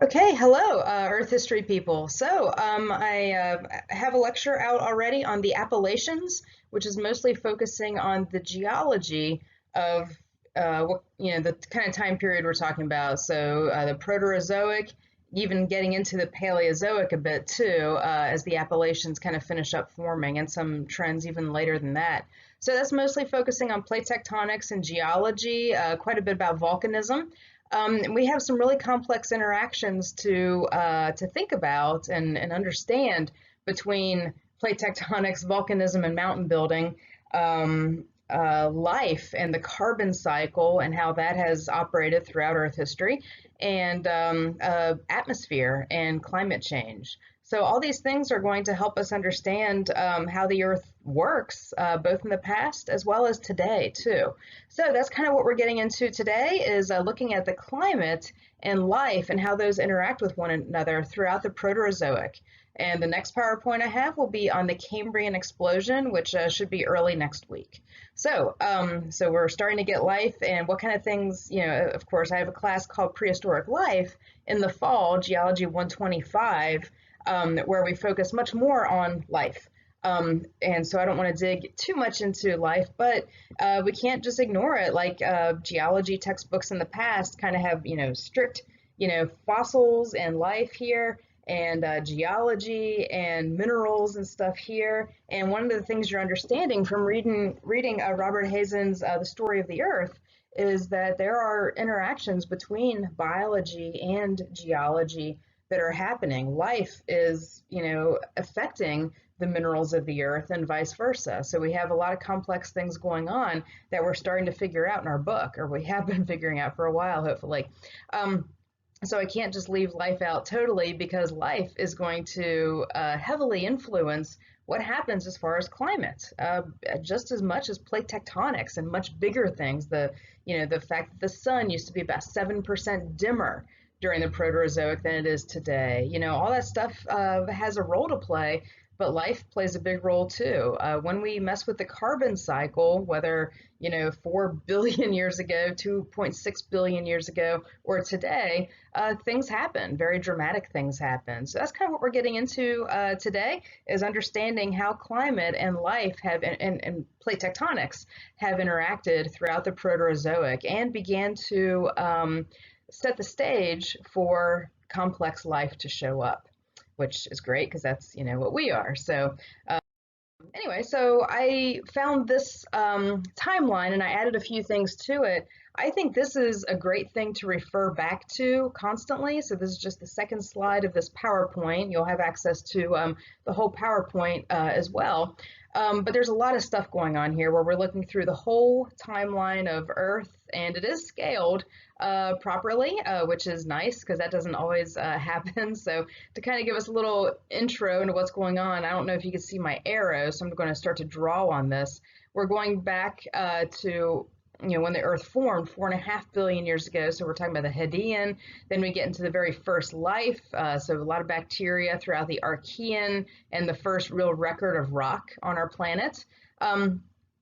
Okay, hello, Earth history people. I have a lecture out already on the Appalachians, which is mostly focusing on the geology of the kind of time period we're talking about. The Proterozoic, even getting into the Paleozoic a bit too, as the Appalachians kind of finish up forming, and some trends even later than that. So that's mostly focusing on plate tectonics and geology, quite a bit about volcanism. We have some really complex interactions to think about and understand between plate tectonics, volcanism, and mountain building, life and the carbon cycle and how that has operated throughout Earth history, and atmosphere and climate change. So all these things are going to help us understand how the Earth works, both in the past as well as today too. So that's kind of what we're getting into today is looking at the climate and life and how those interact with one another throughout the Proterozoic. And the next PowerPoint I have will be on the Cambrian explosion, which should be early next week. So we're starting to get life and what kind of things, of course, I have a class called Prehistoric Life in the fall, Geology 125, where we focus much more on life. And so I don't want to dig too much into life, but we can't just ignore it. Like geology textbooks in the past kind of have, strict, fossils and life here, and geology and minerals and stuff here. And one of the things you're understanding from reading Robert Hazen's The Story of the Earth is that there are interactions between biology and geology that are happening. Life is, affecting the minerals of the earth and vice versa. So we have a lot of complex things going on that we're starting to figure out in our book, or we have been figuring out for a while, hopefully. So I can't just leave life out totally because life is going to heavily influence what happens as far as climate, just as much as plate tectonics and much bigger things. The fact that the sun used to be about 7% dimmer during the Proterozoic than it is today. All that stuff has a role to play, but life plays a big role too. When we mess with the carbon cycle, whether 4 billion years ago, 2.6 billion years ago, or today, things happen. Very dramatic things happen. So that's kind of what we're getting into today: is understanding how climate and life have and plate tectonics have interacted throughout the Proterozoic and began to set the stage for complex life to show up, which is great because that's what we are. Anyway, so I found this timeline and I added a few things to it. I think this is a great thing to refer back to constantly. So this is just the second slide of this PowerPoint. You'll have access to the whole PowerPoint as well. But there's a lot of stuff going on here where we're looking through the whole timeline of Earth, and it is scaled properly, which is nice because that doesn't always happen. So to kind of give us a little intro into what's going on, I don't know if you can see my arrow, so I'm going to start to draw on this. We're going back to when the Earth formed 4.5 billion years ago. So we're talking about the Hadean. Then we get into the very first life. So a lot of bacteria throughout the Archean and the first real record of rock on our planet.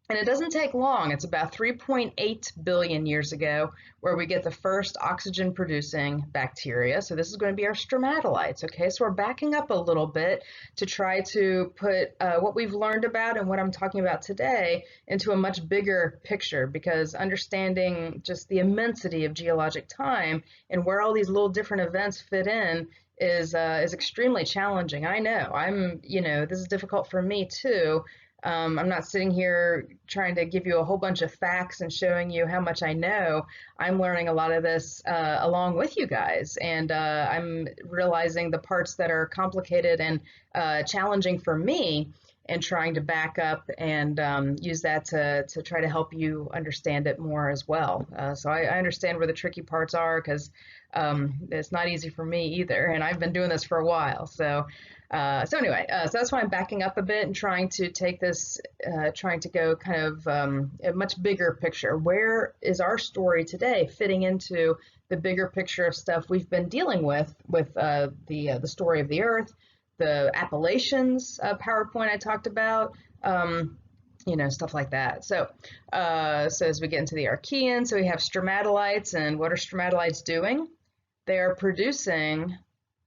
And it doesn't take long. It's about 3.8 billion years ago where we get the first oxygen producing bacteria. So this is going to be our stromatolites. Okay, so we're backing up a little bit to try to put what we've learned about and what I'm talking about today into a much bigger picture, because understanding just the immensity of geologic time and where all these little different events fit in is extremely challenging. I know this is difficult for me too. I'm not sitting here trying to give you a whole bunch of facts and showing you how much I know. I'm learning a lot of this along with you guys, and I'm realizing the parts that are complicated and challenging for me, and trying to back up and use that to try to help you understand it more as well. So I understand where the tricky parts are, because it's not easy for me either, and I've been doing this for a while. So anyway, so that's why I'm backing up a bit and trying to take this, trying to go kind of a much bigger picture. Where is our story today fitting into the bigger picture of stuff we've been dealing with the story of the Earth, the Appalachians PowerPoint I talked about, stuff like that. So as we get into the Archean, so we have stromatolites, and what are stromatolites doing? They are producing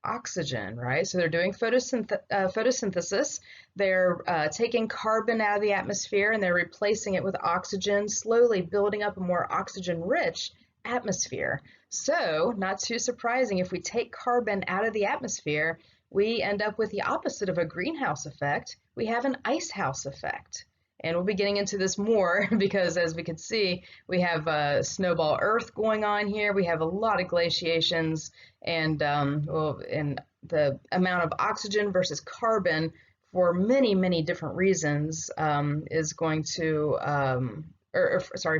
oxygen, right? So they're doing photosynthesis. They're taking carbon out of the atmosphere and they're replacing it with oxygen, slowly building up a more oxygen-rich atmosphere. So, not too surprising, if we take carbon out of the atmosphere, we end up with the opposite of a greenhouse effect. We have an icehouse effect. And we'll be getting into this more because, as we can see, we have snowball Earth going on here. We have a lot of glaciations, and and the amount of oxygen versus carbon for many, many different reasons is going to,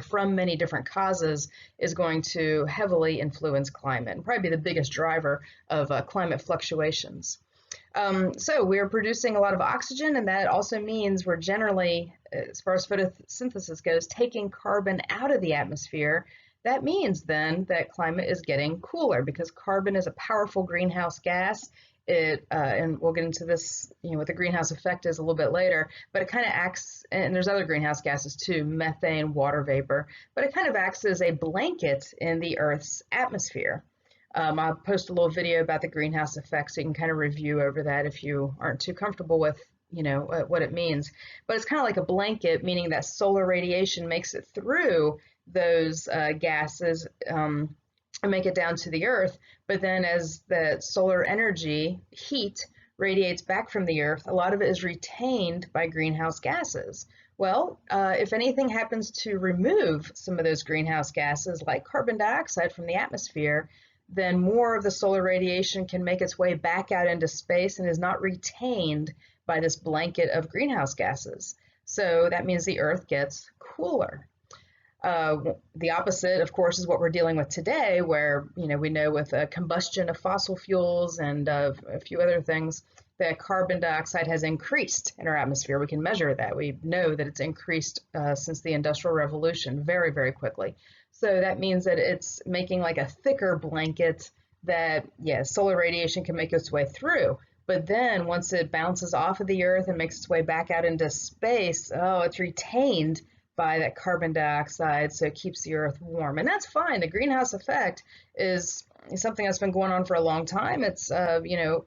from many different causes, is going to heavily influence climate and probably be the biggest driver of climate fluctuations. So we're producing a lot of oxygen, and that also means we're generally, as far as photosynthesis goes, taking carbon out of the atmosphere. That means then that climate is getting cooler because carbon is a powerful greenhouse gas. And we'll get into this, what the greenhouse effect is a little bit later, but it kind of acts, and there's other greenhouse gases too, methane, water vapor, but it kind of acts as a blanket in the Earth's atmosphere. I'll post a little video about the greenhouse effect so you can kind of review over that if you aren't too comfortable with, what it means. But it's kind of like a blanket, meaning that solar radiation makes it through those gases and make it down to the Earth. But then as the solar energy, heat, radiates back from the Earth, a lot of it is retained by greenhouse gases. Well, if anything happens to remove some of those greenhouse gases, like carbon dioxide from the atmosphere, then more of the solar radiation can make its way back out into space and is not retained by this blanket of greenhouse gases. So that means the Earth gets cooler. The opposite, of course, is what we're dealing with today, where we know with combustion of fossil fuels and a few other things that carbon dioxide has increased in our atmosphere. We can measure that. We know that it's increased since the Industrial Revolution very, very quickly. So that means that it's making like a thicker blanket that, solar radiation can make its way through. But then once it bounces off of the Earth and makes its way back out into space, it's retained by that carbon dioxide, so it keeps the Earth warm. And that's fine. The greenhouse effect is something that's been going on for a long time. It's,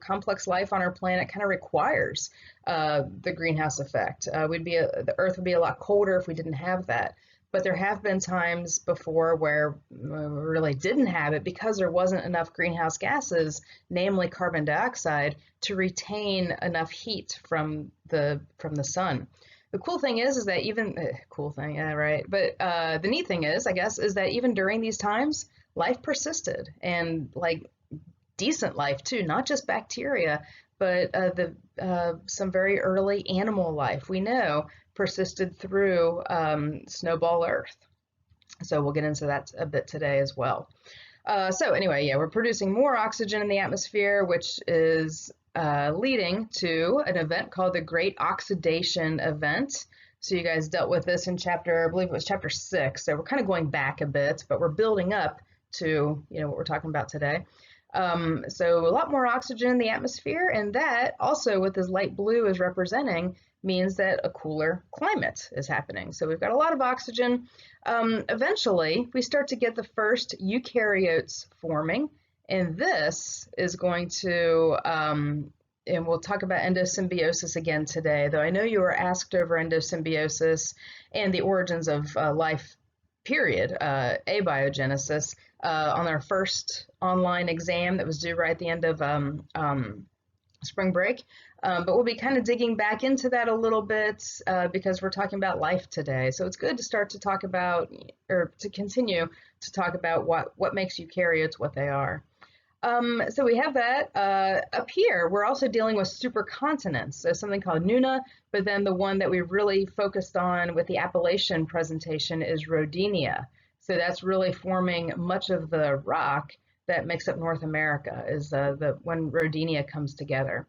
complex life on our planet kind of requires the greenhouse effect. The Earth would be a lot colder if we didn't have that. But there have been times before where we really didn't have it because there wasn't enough greenhouse gases, namely carbon dioxide, to retain enough heat from the sun. The cool thing is that even, But the neat thing is, I guess, is that even during these times, life persisted, and like decent life too, not just bacteria, but some very early animal life we know persisted through snowball Earth. So we'll get into that a bit today as well. So anyway, we're producing more oxygen in the atmosphere, which is leading to an event called the Great Oxidation Event. So you guys dealt with this in I believe it was chapter 6. So we're kind of going back a bit, but we're building up to, what we're talking about today. So a lot more oxygen in the atmosphere, and that also, what this light blue is representing, means that a cooler climate is happening. So we've got a lot of oxygen. Eventually, we start to get the first eukaryotes forming, and this is going to, and we'll talk about endosymbiosis again today, though I know you were asked over endosymbiosis and the origins of life, period, abiogenesis, on our first online exam that was due right at the end of spring break. But we'll be kind of digging back into that a little bit because we're talking about life today. So it's good to start to talk about, or to continue to talk about what makes eukaryotes what they are. So we have that. Up here, we're also dealing with supercontinents, so something called Nuna, but then the one that we really focused on with the Appalachian presentation is Rodinia. So that's really forming much of the rock that makes up North America, is when Rodinia comes together.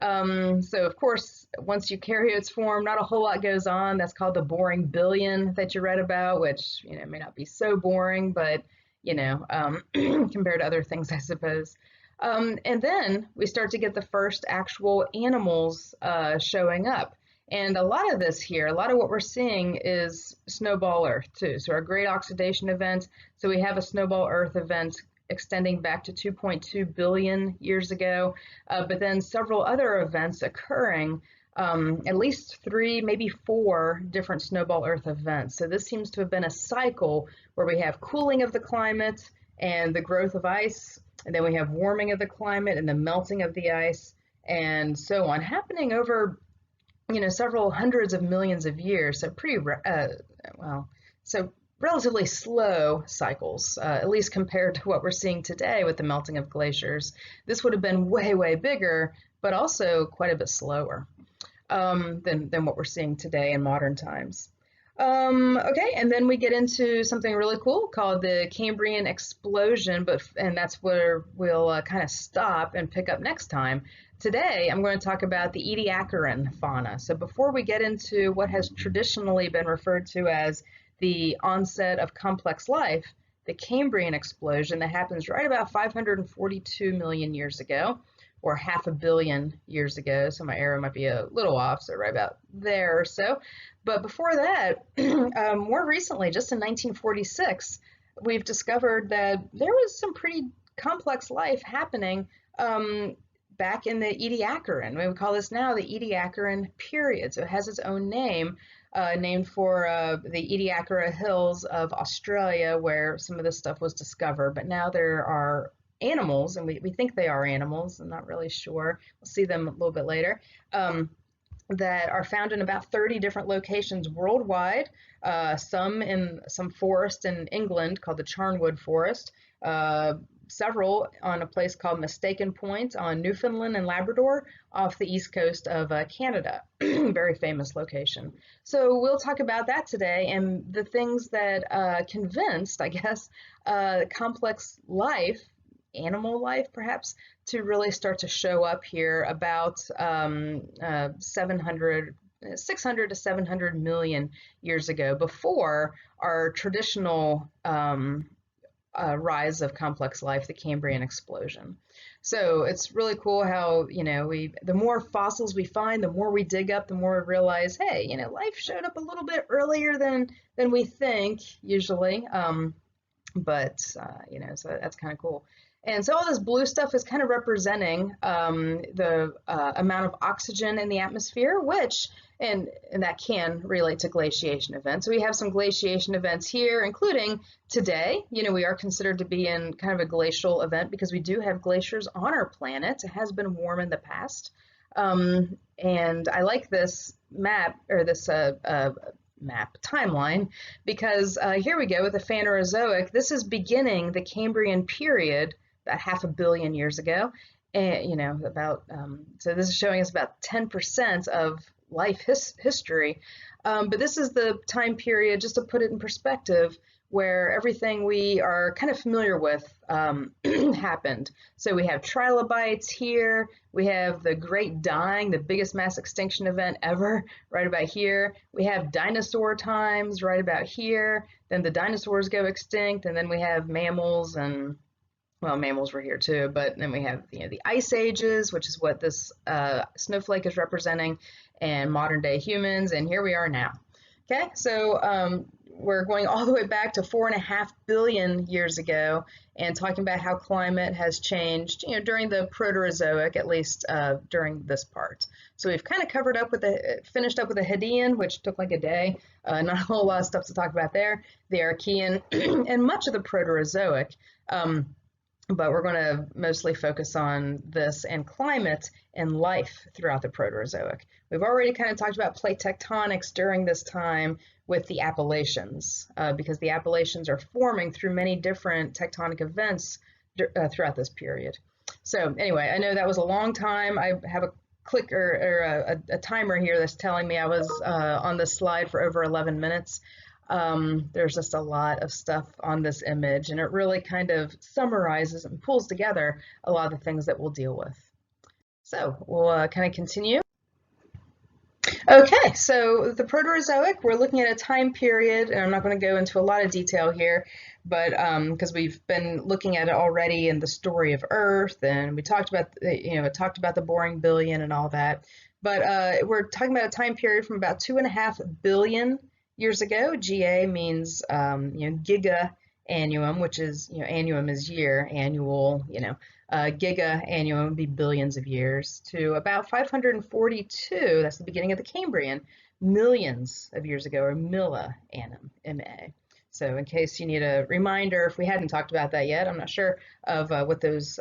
So of course, once eukaryotes form, not a whole lot goes on. That's called the boring billion that you read about, which may not be so boring, but compared to other things, I suppose. And then we start to get the first actual animals showing up. And a lot of this here, a lot of what we're seeing is snowball Earth too. So our great oxidation event. So we have a snowball Earth event extending back to 2.2 billion years ago, but then several other events occurring, at least 3, maybe 4 different snowball Earth events. So this seems to have been a cycle where we have cooling of the climate and the growth of ice, and then we have warming of the climate and the melting of the ice, and so on, happening over several hundreds of millions of years. So pretty so relatively slow cycles, at least compared to what we're seeing today with the melting of glaciers. This would have been way bigger, but also quite a bit slower than what we're seeing today in modern times. Okay, and then we get into something really cool called the Cambrian explosion, and that's where we'll kind of stop and pick up next time. Today, I'm going to talk about the Ediacaran fauna. So before we get into what has traditionally been referred to as the onset of complex life, the Cambrian explosion that happens right about 542 million years ago, or 500 million years ago. So my arrow might be a little off, so right about there or so. But before that, more recently, just in 1946, we've discovered that there was some pretty complex life happening back in the Ediacaran. We would call this now the Ediacaran period. So it has its own name, named for the Ediacara Hills of Australia, where some of this stuff was discovered. But now there are animals, and we think they are animals. I'm not really sure. We'll see them a little bit later. That are found in about 30 different locations worldwide, some in some forest in England called the Charnwood Forest, several on a place called Mistaken Point on Newfoundland and Labrador off the east coast of Canada. Very famous location. So we'll talk about that today and the things that convinced, I guess, complex life, animal life perhaps, to really start to show up here about 600 to 700 million years ago, before our traditional rise of complex life, the Cambrian explosion. So it's really cool how, the more fossils we find, the more we dig up, the more we realize, hey, life showed up a little bit earlier than we think usually. So that's kind of cool. And so all this blue stuff is kind of representing the amount of oxygen in the atmosphere, and that can relate to glaciation events. So we have some glaciation events here, including today. We are considered to be in kind of a glacial event because we do have glaciers on our planet. It has been warm in the past. And I like this map, or this map timeline, because here we go with the Proterozoic. This is beginning the Cambrian period, about 500 million years ago, and so this is showing us about 10% of life history, but this is the time period, just to put it in perspective, where everything we are kind of familiar with happened. So we have trilobites here, we have the Great Dying, the biggest mass extinction event ever, right about here. We have dinosaur times right about here, then the dinosaurs go extinct, and then we have mammals, and well, mammals were here too, but then we have the ice ages, which is what this snowflake is representing, and modern day humans, and here we are now. Okay, so we're going all the way back to 4.5 billion years ago, and talking about how climate has changed, during the Proterozoic, at least during this part. So we've kind of finished up with the Hadean, which took like a day. Not a whole lot of stuff to talk about there. The Archean, and much of the Proterozoic. But we're going to mostly focus on this and climate and life throughout the Proterozoic. We've already kind of talked about plate tectonics during this time with the Appalachians, because the Appalachians are forming through many different tectonic events throughout this period. So anyway, I know that was a long time. I have a clicker or a timer here that's telling me I was on this slide for over 11 minutes. There's just a lot of stuff on this image, and it really kind of summarizes and pulls together a lot of the things that we'll deal with. So we'll kind of continue. Okay, so the Proterozoic, we're looking at a time period, and I'm not going to go into a lot of detail here, but because we've been looking at it already in the story of Earth, and we talked about, the boring billion and all that. But we're talking about a time period from about 2.5 billion years ago. GA means giga annuum, which is, annuum is year, annual, giga annuum would be billions of years, to about 542, that's the beginning of the Cambrian, millions of years ago, or milla annum, MA. So in case you need a reminder, if we hadn't talked about that yet, I'm not sure of what those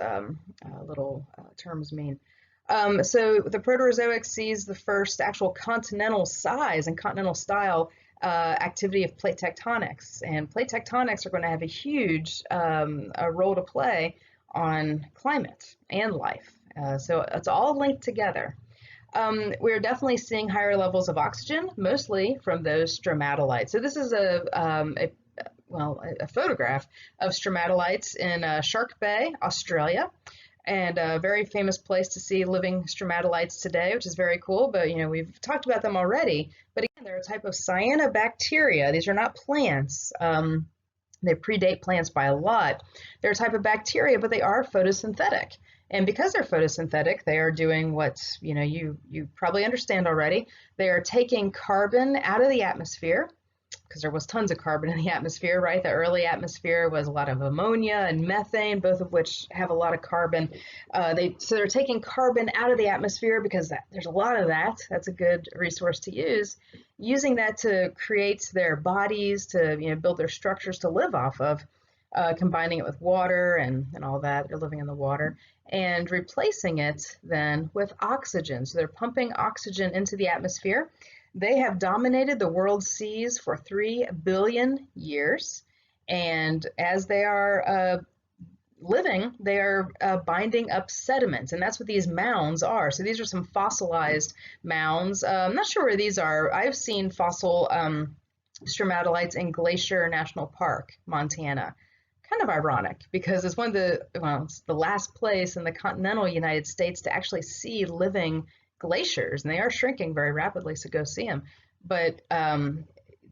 little terms mean. So the Proterozoic sees the first actual continental size and continental style activity of plate tectonics. And plate tectonics are going to have a huge a role to play on climate and life. So it's all linked together. We're definitely seeing higher levels of oxygen, mostly from those stromatolites. So this is a photograph of stromatolites in Shark Bay, Australia, and a very famous place to see living stromatolites today, which is very cool. But we've talked about them already. But again, they're a type of cyanobacteria. These are not plants. They predate plants by a lot. They're a type of bacteria, but they are photosynthetic. And because they're photosynthetic, they are doing what you probably understand already. They are taking carbon out of the atmosphere, because there was tons of carbon in the atmosphere, right? The early atmosphere was a lot of ammonia and methane, both of which have a lot of carbon. So they're taking carbon out of the atmosphere because there's a lot of that. That's a good resource to use. Using that to create their bodies, to build their structures to live off of, combining it with water and all that. They're living in the water, and replacing it then with oxygen. So they're pumping oxygen into the atmosphere. They have dominated the world's seas for 3 billion years, and as they are living, they are binding up sediments, and that's what these mounds are. So these are some fossilized mounds. I'm not sure where these are. I've seen fossil stromatolites in Glacier National Park, Montana. Kind of ironic, because it's it's the last place in the continental United States to actually see living glaciers, and they are shrinking very rapidly, so go see them. But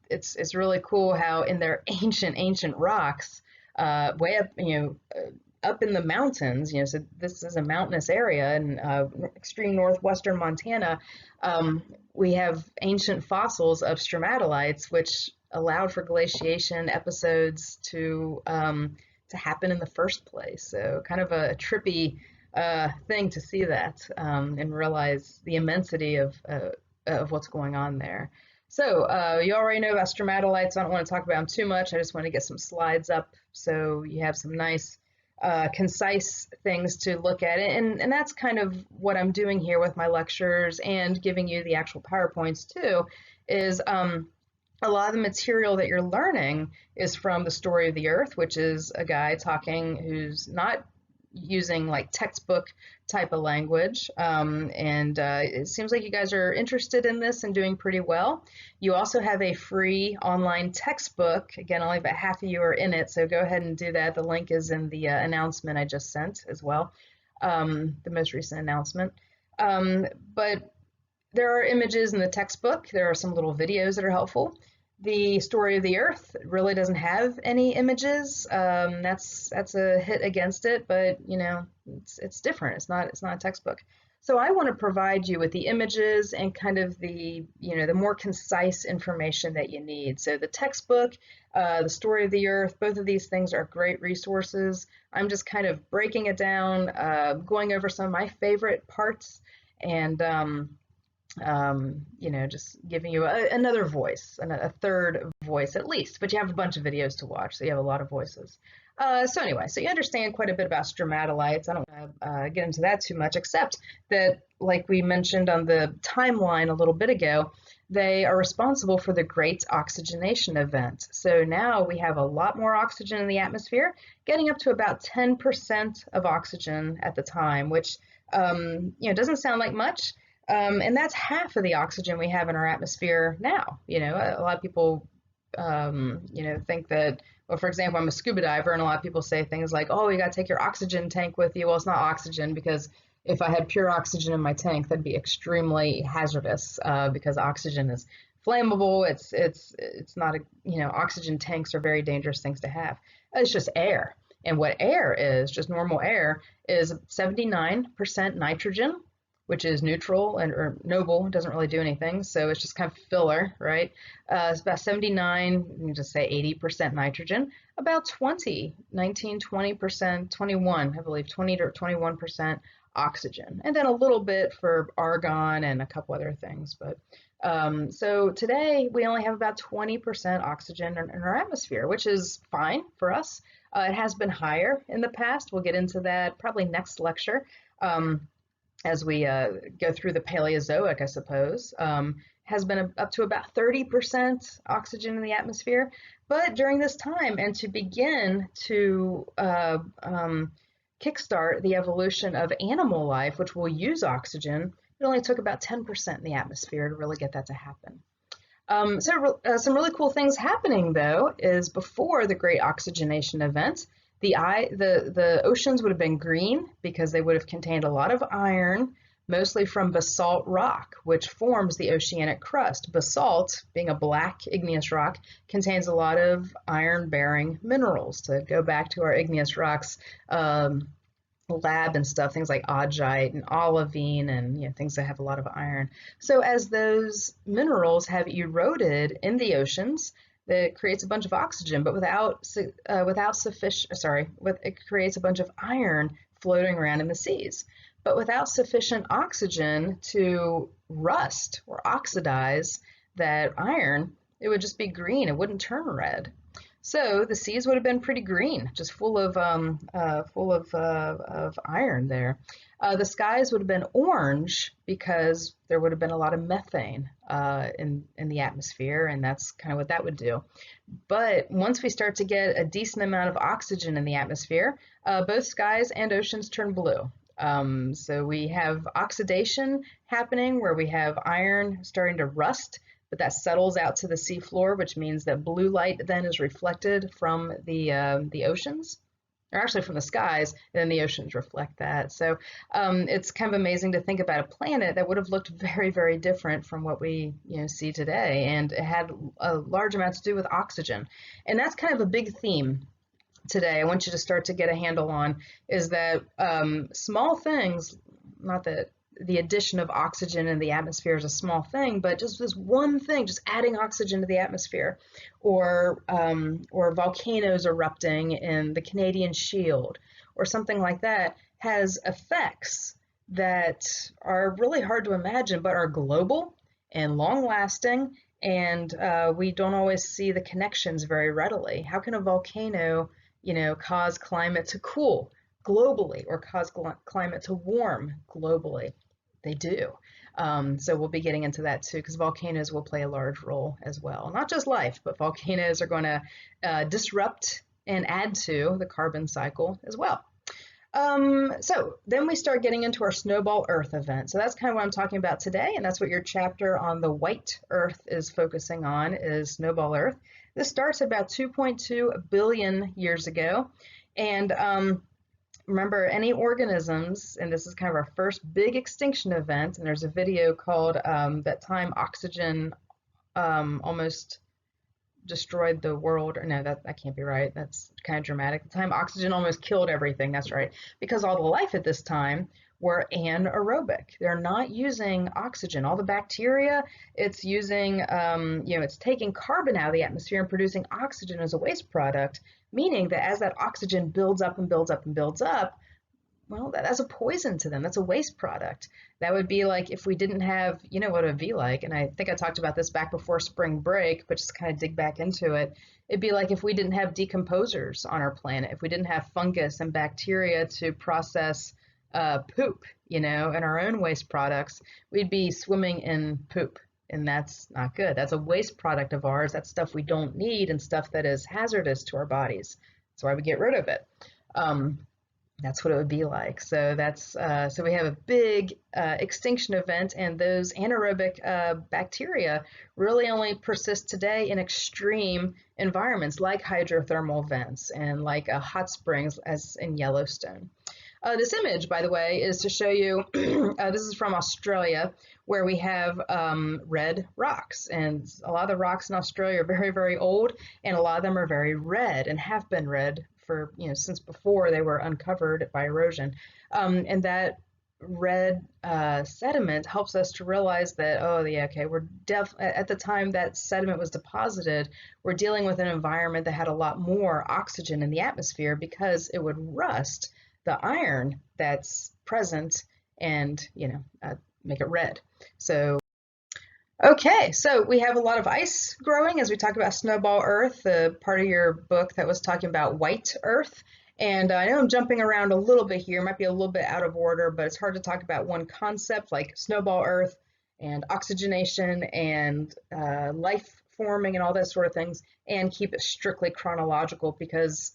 it's really cool how in their ancient rocks, way up up in the mountains, so this is a mountainous area in extreme northwestern Montana. We have ancient fossils of stromatolites, which allowed for glaciation episodes to happen in the first place. So kind of a trippy thing to see that and realize the immensity of what's going on there. So you already know about stromatolites. I don't want to talk about them too much. I just want to get some slides up so you have some nice concise things to look at. And that's kind of what I'm doing here with my lectures and giving you the actual PowerPoints too, is a lot of the material that you're learning is from The Story of the Earth, which is a guy talking who's not using like textbook type of language. It seems like you guys are interested in this and doing pretty well. You also have a free online textbook. Again, only about half of you are in it, so go ahead and do that. The link is in the announcement I just sent as well, the most recent announcement. But there are images in the textbook. There are some little videos that are helpful. The Story of the Earth really doesn't have any images. That's a hit against it, but it's different. It's not a textbook. So I want to provide you with the images and kind of the the more concise information that you need. So the textbook, The Story of the Earth, both of these things are great resources. I'm just kind of breaking it down, going over some of my favorite parts, and just giving you another voice, a third voice at least, but you have a bunch of videos to watch, so you have a lot of voices. So anyway, so you understand quite a bit about stromatolites. I don't want to get into that too much, except that, like we mentioned on the timeline a little bit ago, they are responsible for the Great Oxygenation Event. So now we have a lot more oxygen in the atmosphere, getting up to about 10% of oxygen at the time, which doesn't sound like much. And that's half of the oxygen we have in our atmosphere now. A lot of people, think that, well, for example, I'm a scuba diver, and a lot of people say things like, oh, you got to take your oxygen tank with you. Well, it's not oxygen, because if I had pure oxygen in my tank, that'd be extremely hazardous, because oxygen is flammable. It's not oxygen tanks are very dangerous things to have. It's just air. And what air is, just normal air, is 79% nitrogen, which is neutral and or noble, doesn't really do anything. So it's just kind of filler, right? It's about 79, you can just say 80% nitrogen, about 20%, 21, I believe, 20 to 21% oxygen, and then a little bit for argon and a couple other things. But so today we only have about 20% oxygen in our atmosphere, which is fine for us. It has been higher in the past. We'll get into that probably next lecture as we go through the Paleozoic, I suppose. Has been up to about 30% oxygen in the atmosphere. But during this time, and to begin to kickstart the evolution of animal life, which will use oxygen, it only took about 10% in the atmosphere to really get that to happen. Some really cool things happening, though, is before the Great Oxygenation Event, the oceans would have been green because they would have contained a lot of iron, mostly from basalt rock, which forms the oceanic crust. Basalt, being a black igneous rock, contains a lot of iron-bearing minerals. To go back to our igneous rocks lab and stuff, things like augite and olivine and things that have a lot of iron. So as those minerals have eroded in the oceans, that creates a bunch of oxygen, but it creates a bunch of iron floating around in the seas. But without sufficient oxygen to rust or oxidize that iron, it would just be green. It wouldn't turn red. So the seas would have been pretty green, just full of iron there. The skies would have been orange because there would have been a lot of methane in the atmosphere, and that's kind of what that would do. But once we start to get a decent amount of oxygen in the atmosphere, both skies and oceans turn blue. So we have oxidation happening where we have iron starting to rust, but that settles out to the seafloor, which means that blue light then is reflected from the oceans, or actually from the skies, and then the oceans reflect that. So it's kind of amazing to think about a planet that would have looked very, very different from what we see today, and it had a large amount to do with oxygen. And that's kind of a big theme today. I want you to start to get a handle on is that small things, not that the addition of oxygen in the atmosphere is a small thing, but just this one thing, just adding oxygen to the atmosphere, or volcanoes erupting in the Canadian Shield, or something like that, has effects that are really hard to imagine, but are global and long-lasting, and we don't always see the connections very readily. How can a volcano, cause climate to cool globally or cause climate to warm globally? They do. So we'll be getting into that too, because volcanoes will play a large role as well. Not just life, but volcanoes are going to disrupt and add to the carbon cycle as well. So then we start getting into our snowball Earth event. So that's kind of what I'm talking about today, and that's what your chapter on the white Earth is focusing on, is snowball Earth. This starts about 2.2 billion years ago, and remember, any organisms, and this is kind of our first big extinction event, and there's a video called That Time Oxygen Almost Destroyed the World, or no, that can't be right, that's kind of dramatic. The time oxygen almost killed everything, that's right, because all the life at this time were anaerobic. They're not using oxygen. All the bacteria, it's using, it's taking carbon out of the atmosphere and producing oxygen as a waste product, meaning that as that oxygen builds up and builds up and builds up, well, that's a poison to them. That's a waste product. That would be like if we didn't have, what it would be like, and I think I talked about this back before spring break, but just kind of dig back into it. It'd be like if we didn't have decomposers on our planet, if we didn't have fungus and bacteria to process poop, in our own waste products, we'd be swimming in poop, and that's not good. That's a waste product of ours. That's stuff we don't need and stuff that is hazardous to our bodies. That's why we get rid of it. That's what it would be like. So that's so we have a big extinction event, and those anaerobic bacteria really only persist today in extreme environments like hydrothermal vents and like hot springs, as in Yellowstone. This image, by the way, is to show you, this is from Australia, where we have red rocks. And a lot of the rocks in Australia are very, very old, and a lot of them are very red and have been red for, since before they were uncovered by erosion. And that red sediment helps us to realize that, oh yeah, okay, we're at the time that sediment was deposited, we're dealing with an environment that had a lot more oxygen in the atmosphere because it would rust the iron that's present and, make it red. So okay, so we have a lot of ice growing as we talk about snowball Earth, the part of your book that was talking about white Earth. And I know I'm jumping around a little bit here, might be a little bit out of order, but it's hard to talk about one concept like snowball Earth and oxygenation and life forming and all those sort of things and keep it strictly chronological because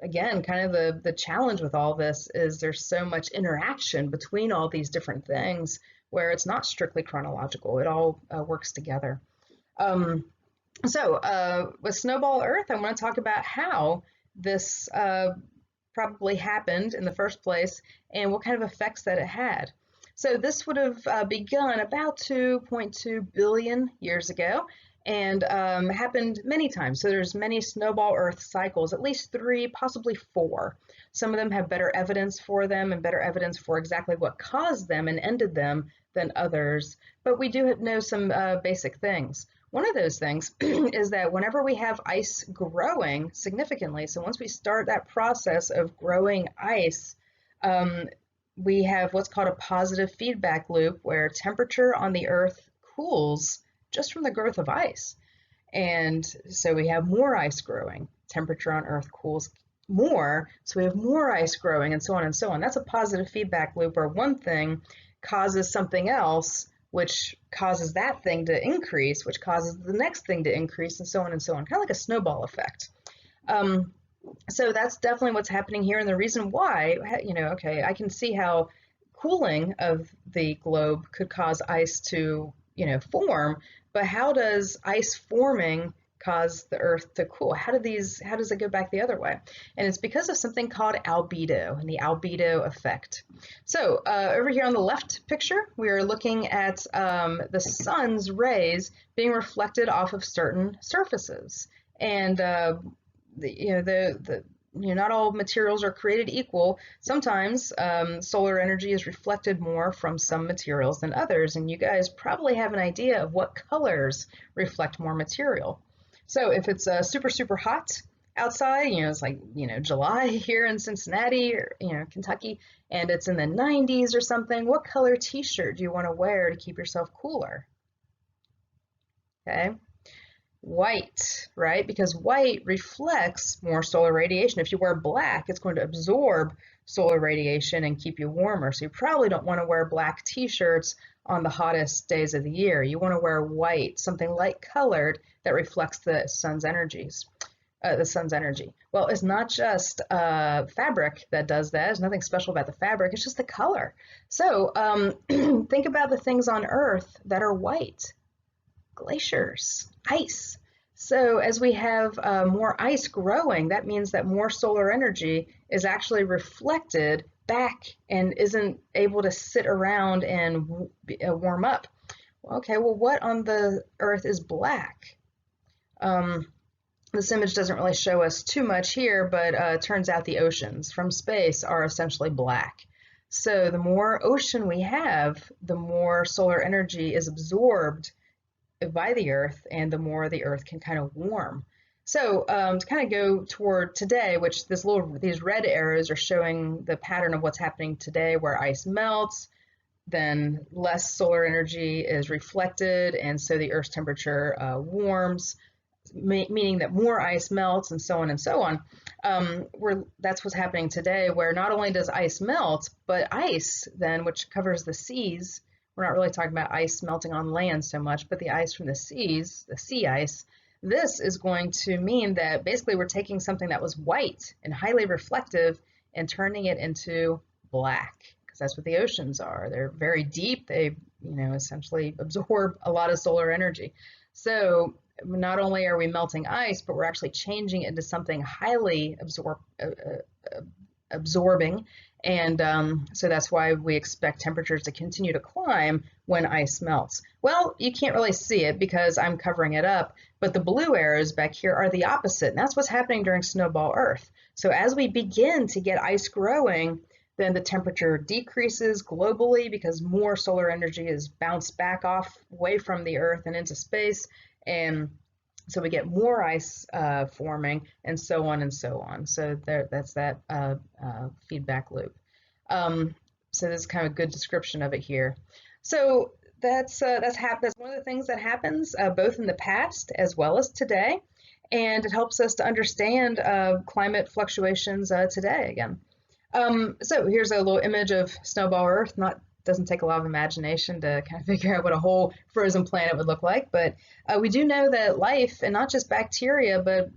again, kind of the challenge with all this is there's so much interaction between all these different things where it's not strictly chronological. It all works together. With Snowball Earth, I want to talk about how this probably happened in the first place and what kind of effects that it had. So this would have begun about 2.2 billion years ago and happened many times. So there's many snowball Earth cycles, at least 3, possibly 4. Some of them have better evidence for them and better evidence for exactly what caused them and ended them than others, but we do know some basic things. One of those things is that whenever we have ice growing significantly, so once we start that process of growing ice, we have what's called a positive feedback loop where temperature on the Earth cools just from the growth of ice. And so we have more ice growing. Temperature on Earth cools more, so we have more ice growing and so on and so on. That's a positive feedback loop where one thing causes something else, which causes that thing to increase, which causes the next thing to increase, and so on and so on, kind of like a snowball effect. So that's definitely what's happening here. And the reason why, okay, I can see how cooling of the globe could cause ice to, form, but how does ice forming cause the Earth to cool? How does it go back the other way? And it's because of something called albedo and the albedo effect. So over here on the left picture, we are looking at the sun's rays being reflected off of certain surfaces. And not all materials are created equal. Sometimes solar energy is reflected more from some materials than others, and you guys probably have an idea of what colors reflect more material. So if it's super, super hot outside, it's like, July here in Cincinnati or, Kentucky, and it's in the 90s or something, what color t-shirt do you want to wear to keep yourself cooler? Okay. White, right? Because white reflects more solar radiation. If you wear black, it's going to absorb solar radiation and keep you warmer. So you probably don't want to wear black t-shirts on the hottest days of the year. You want to wear white, something light colored that reflects the sun's energies. Well, it's not just fabric that does that. There's nothing special about the fabric. It's just the color. So think about the things on Earth that are white. Glaciers, ice. So as we have more ice growing, that means that more solar energy is actually reflected back and isn't able to sit around and warm up. Okay, well, what on the Earth is black? This image doesn't really show us too much here, but it turns out the oceans from space are essentially black. So the more ocean we have, the more solar energy is absorbed by the Earth, and the more the Earth can kind of warm. So to kind of go toward today, which these red arrows are showing the pattern of what's happening today, where ice melts, then less solar energy is reflected, and so the Earth's temperature warms, meaning that more ice melts, and so on and so on. That's what's happening today, where not only does ice melt, but ice then, which covers the seas, we're not really talking about ice melting on land so much, but the ice from the seas, the sea ice, this is going to mean that basically we're taking something that was white and highly reflective and turning it into black, because that's what the oceans are. They're very deep. They, essentially absorb a lot of solar energy. So not only are we melting ice, but we're actually changing it into something highly absorbing. And so that's why we expect temperatures to continue to climb when ice melts. Well, you can't really see it because I'm covering it up, but the blue arrows back here are the opposite. And that's what's happening during snowball Earth. So as we begin to get ice growing, then the temperature decreases globally because more solar energy is bounced back off away from the Earth and into space. And so we get more ice forming, and so on and so on. So that's that feedback loop. So this is kind of a good description of it here. So that's one of the things that happens both in the past as well as today, and it helps us to understand climate fluctuations today again. So here's a little image of snowball Earth. Doesn't take a lot of imagination to kind of figure out what a whole frozen planet would look like, but we do know that life, and not just bacteria, but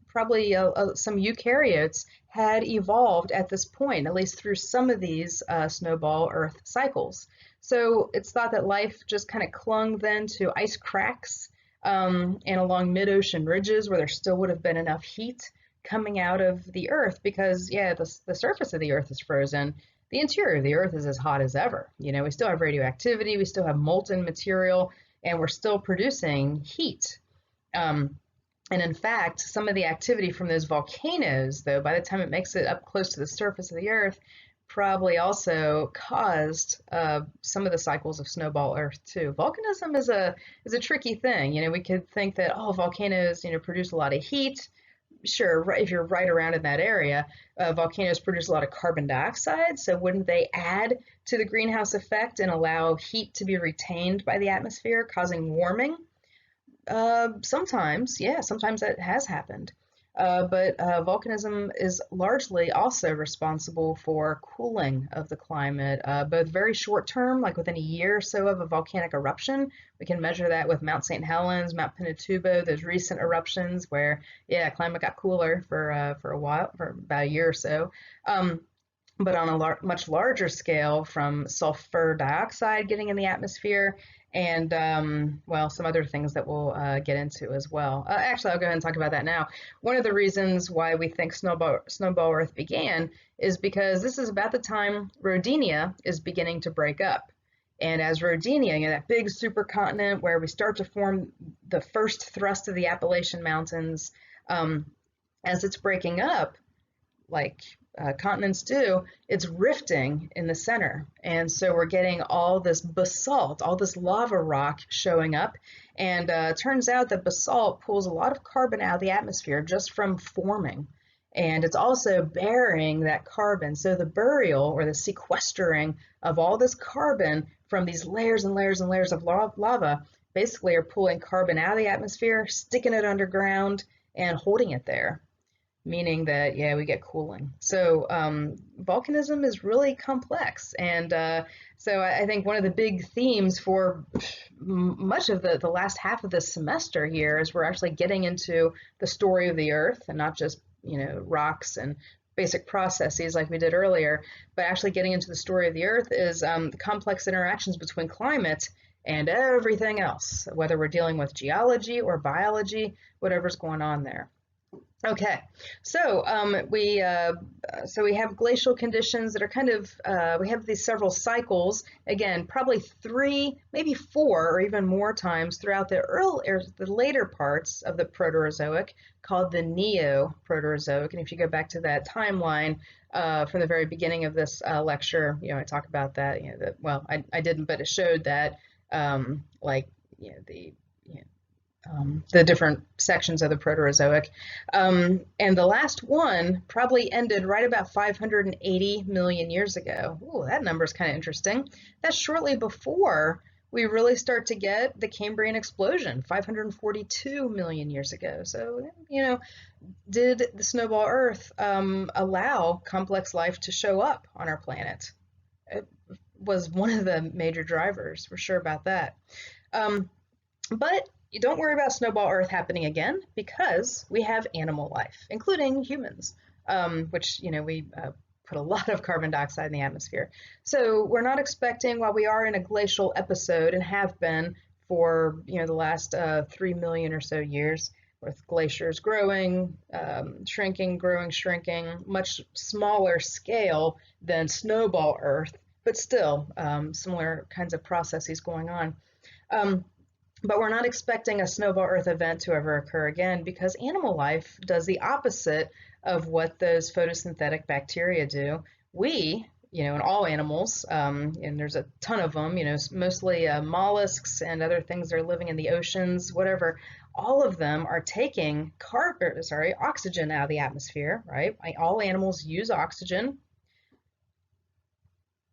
probably some eukaryotes had evolved at this point, at least through some of these snowball Earth cycles. So it's thought that life just kind of clung then to ice cracks and along mid-ocean ridges where there still would have been enough heat coming out of the Earth, because the surface of the Earth is frozen. The interior of the Earth is as hot as ever. We still have radioactivity, we still have molten material, and we're still producing heat. And in fact, some of the activity from those volcanoes, though, by the time it makes it up close to the surface of the Earth, probably also caused some of the cycles of snowball Earth too. Volcanism is a tricky thing. We could think that volcanoes produce a lot of heat. Sure, if you're right around in that area, volcanoes produce a lot of carbon dioxide, so wouldn't they add to the greenhouse effect and allow heat to be retained by the atmosphere, causing warming? Sometimes, yeah, sometimes that has happened. But volcanism is largely also responsible for cooling of the climate, both very short term, like within a year or so of a volcanic eruption. We can measure that with Mount St. Helens, Mount Pinatubo, those recent eruptions where, climate got cooler for a while, for about a year or so. But on a much larger scale, from sulfur dioxide getting in the atmosphere, and some other things that we'll get into as well. Actually, I'll go ahead and talk about that now. One of the reasons why we think snowball Earth began is because this is about the time Rodinia is beginning to break up. And as Rodinia, that big supercontinent where we start to form the first thrust of the Appalachian Mountains, as it's breaking up, like continents do, it's rifting in the center. And so we're getting all this basalt, all this lava rock showing up. And turns out that basalt pulls a lot of carbon out of the atmosphere just from forming. And it's also bearing that carbon. So the burial, or the sequestering of all this carbon from these layers and layers and layers of lava, basically are pulling carbon out of the atmosphere, sticking it underground, and holding it there, meaning that, we get cooling. So volcanism is really complex. And so I think one of the big themes for much of the last half of this semester here is we're actually getting into the story of the Earth, and not just, rocks and basic processes like we did earlier, but actually getting into the story of the Earth is the complex interactions between climate and everything else, whether we're dealing with geology or biology, whatever's going on there. Okay, so we have glacial conditions that are kind of, we have these several cycles, again, probably 3, maybe 4 or even more times throughout the later parts of the Proterozoic, called the Neo-Proterozoic. And if you go back to that timeline from the very beginning of this lecture, I talk about that, I didn't, but it showed that the different sections of the Proterozoic. And the last one probably ended right about 580 million years ago. Ooh, that number is kind of interesting. That's shortly before we really start to get the Cambrian explosion, 542 million years ago. So, did the snowball Earth allow complex life to show up on our planet? It was one of the major drivers, for sure about that. But you don't worry about snowball Earth happening again, because we have animal life, including humans, which, we put a lot of carbon dioxide in the atmosphere. So we're not expecting, while we are in a glacial episode and have been for, the last 3 million or so years, with glaciers growing, shrinking, growing, shrinking, much smaller scale than snowball Earth, but still similar kinds of processes going on. But we're not expecting a snowball Earth event to ever occur again, because animal life does the opposite of what those photosynthetic bacteria do, we, and all animals, and there's a ton of them, mostly mollusks and other things that are living in the oceans, whatever, all of them are taking oxygen out of the atmosphere, right? All animals use oxygen.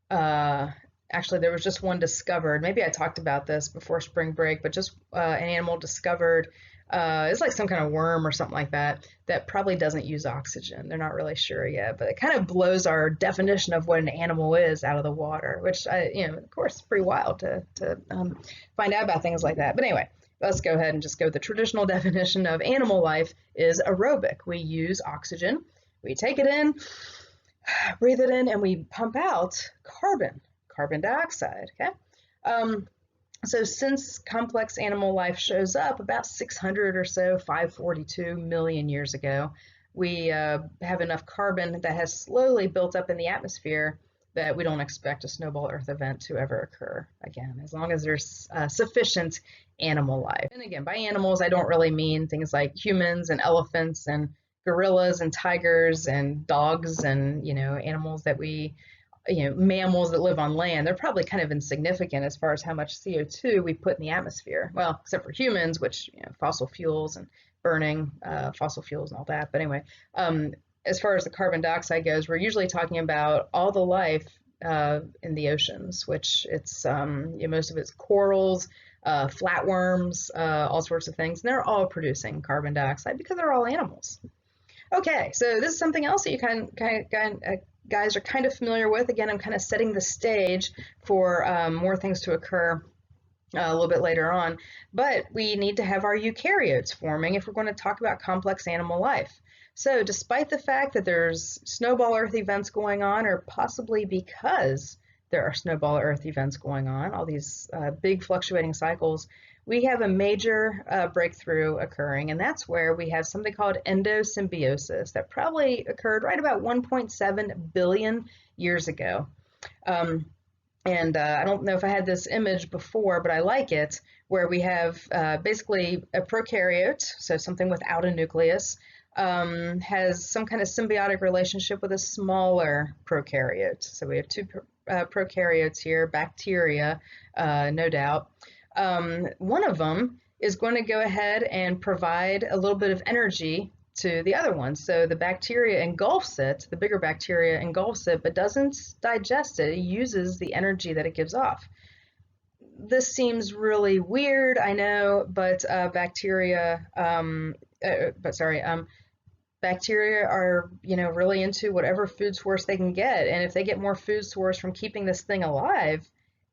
Uh, Actually, there was just one discovered. Maybe I talked about this before spring break, but just an animal discovered. It's like some kind of worm or something like that that probably doesn't use oxygen. They're not really sure yet, but it kind of blows our definition of what an animal is out of the water, which of course, is pretty wild to find out about things like that. But anyway, let's go ahead and just go. The traditional definition of animal life is aerobic. We use oxygen, we take it in, breathe it in, and we pump out carbon dioxide, okay? So since complex animal life shows up about 600 or so, 542 million years ago, we have enough carbon that has slowly built up in the atmosphere that we don't expect a snowball Earth event to ever occur again, as long as there's sufficient animal life. And again, by animals, I don't really mean things like humans and elephants and gorillas and tigers and dogs and, animals that mammals that live on land. They're probably kind of insignificant as far as how much CO2 we put in the atmosphere. Well, except for humans, which, fossil fuels and burning fossil fuels and all that. But anyway, as far as the carbon dioxide goes, we're usually talking about all the life in the oceans, which it's most of it's corals, flatworms, all sorts of things. And they're all producing carbon dioxide because they're all animals. Okay, so this is something else that you guys are kind of familiar with. Again, I'm kind of setting the stage for more things to occur a little bit later on. But we need to have our eukaryotes forming if we're going to talk about complex animal life. So despite the fact that there's snowball Earth events going on, or possibly because there are snowball Earth events going on, all these big fluctuating cycles, we have a major breakthrough occurring, and that's where we have something called endosymbiosis that probably occurred right about 1.7 billion years ago. And I don't know if I had this image before, but I like it, where we have basically a prokaryote, so something without a nucleus, has some kind of symbiotic relationship with a smaller prokaryote. So we have two prokaryotes here, bacteria, no doubt. One of them is going to go ahead and provide a little bit of energy to the other one. So the bacteria engulfs it, the bigger bacteria engulfs it, but doesn't digest it. It uses the energy that it gives off. This seems really weird, I know, but bacteria are, really into whatever food source they can get. And if they get more food source from keeping this thing alive,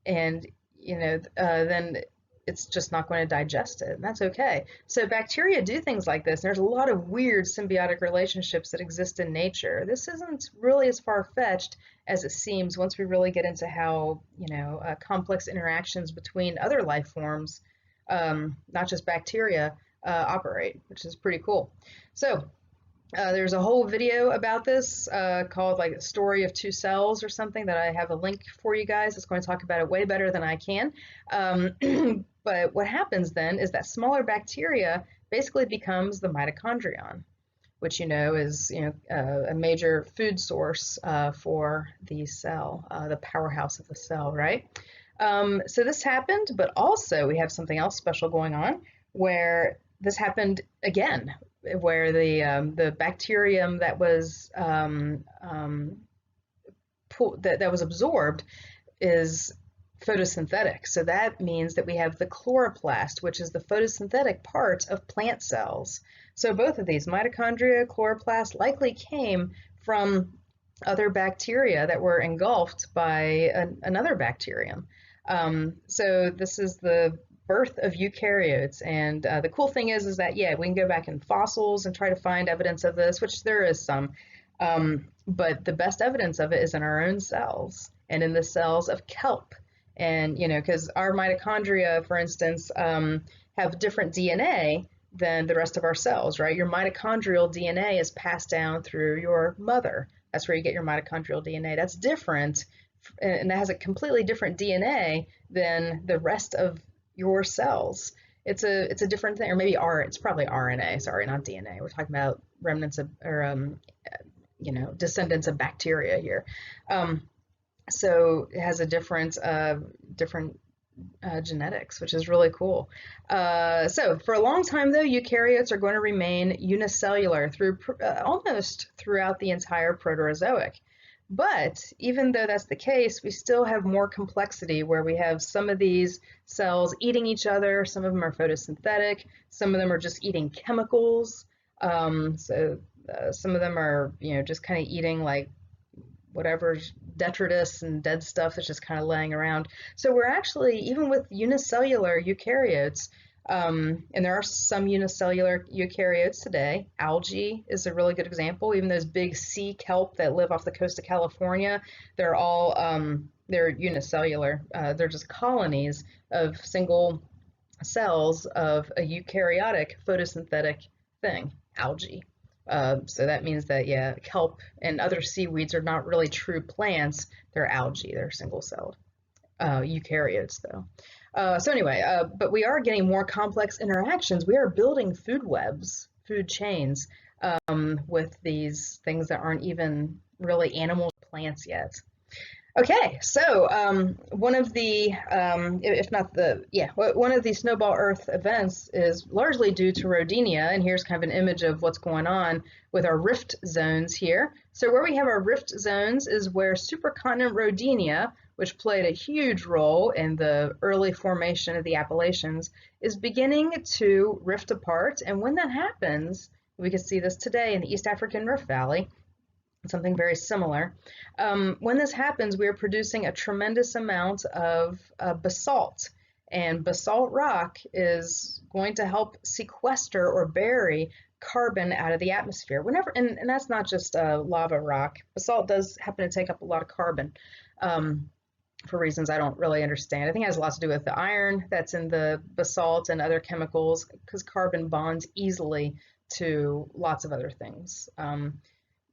and then it's just not going to digest it, and that's okay. So bacteria do things like this. There's a lot of weird symbiotic relationships that exist in nature. This isn't really as far-fetched as it seems once we really get into how, complex interactions between other life forms, not just bacteria, operate, which is pretty cool. So there's a whole video about this called like the story of two cells or something that I have a link for you guys. It's going to talk about it way better than I can. But what happens then is that smaller bacteria basically becomes the mitochondrion, which is a major food source for the cell, the powerhouse of the cell, right? So this happened, but also we have something else special going on where this happened again, where the bacterium that was that was absorbed is photosynthetic. So that means that we have the chloroplast, which is the photosynthetic part of plant cells. So both of these, mitochondria, chloroplast, likely came from other bacteria that were engulfed by another bacterium. So this is the birth of eukaryotes, and the cool thing is that, yeah, we can go back in fossils and try to find evidence of this, which there is some, but the best evidence of it is in our own cells and in the cells of kelp. And because our mitochondria, for instance, have different DNA than the rest of our cells, right? Your mitochondrial DNA is passed down through your mother. That's where you get your mitochondrial DNA. That's different, and that has a completely different DNA than the rest of your cells. It's a different thing, or maybe it's probably RNA. Sorry, not DNA. We're talking about remnants of, or descendants of bacteria here. So it has a different genetics, which is really cool. So for a long time, though, eukaryotes are going to remain unicellular through almost throughout the entire Proterozoic. But even though that's the case, we still have more complexity where we have some of these cells eating each other, some of them are photosynthetic, some of them are just eating chemicals. Some of them are, just kind of eating like whatever's detritus and dead stuff that's just kind of laying around. So we're actually, even with unicellular eukaryotes, and there are some unicellular eukaryotes today. Algae is a really good example. Even those big sea kelp that live off the coast of California, they're all they're unicellular. They're just colonies of single cells of a eukaryotic photosynthetic thing, algae. So that means that, yeah, kelp and other seaweeds are not really true plants. They're algae. They're single-celled eukaryotes, though. So anyway, but we are getting more complex interactions. We are building food webs, food chains, with these things that aren't even really animal plants yet. Okay, so one of the, if not the, yeah, one of the snowball Earth events is largely due to Rodinia, and here's kind of an image of what's going on with our rift zones here. So where we have our rift zones is where supercontinent Rodinia, which played a huge role in the early formation of the Appalachians, is beginning to rift apart, and when that happens, we can see this today in the East African Rift Valley, something very similar. When this happens, we are producing a tremendous amount of basalt, and basalt rock is going to help sequester or bury carbon out of the atmosphere. And that's not just lava rock. Basalt does happen to take up a lot of carbon for reasons I don't really understand. I think it has a lot to do with the iron that's in the basalt and other chemicals, because carbon bonds easily to lots of other things.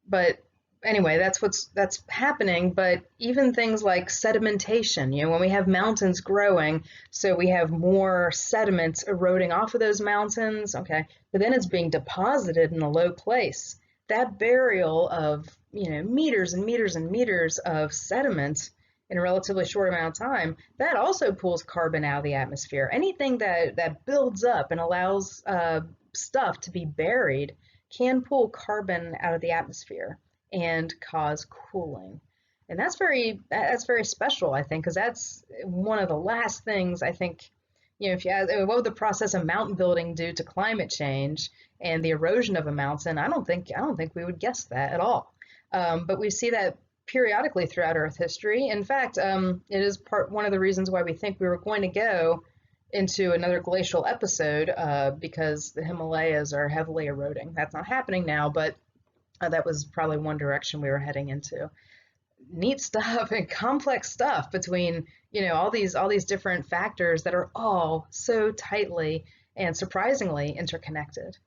But anyway, that's happening. But even things like sedimentation, when we have mountains growing, so we have more sediments eroding off of those mountains, okay, but then it's being deposited in a low place. That burial of, meters and meters and meters of sediment in a relatively short amount of time, that also pulls carbon out of the atmosphere. Anything that builds up and allows stuff to be buried can pull carbon out of the atmosphere and cause cooling. And that's very special, I think, because that's one of the last things I think, if you ask, what would the process of mountain building do to climate change and the erosion of a mountain, I don't think we would guess that at all. But we see that periodically throughout Earth history. In fact, it is one of the reasons why we think we were going to go into another glacial episode, because the Himalayas are heavily eroding. That's not happening now, but that was probably one direction we were heading into. Neat stuff and complex stuff between, all these different factors that are all so tightly and surprisingly interconnected.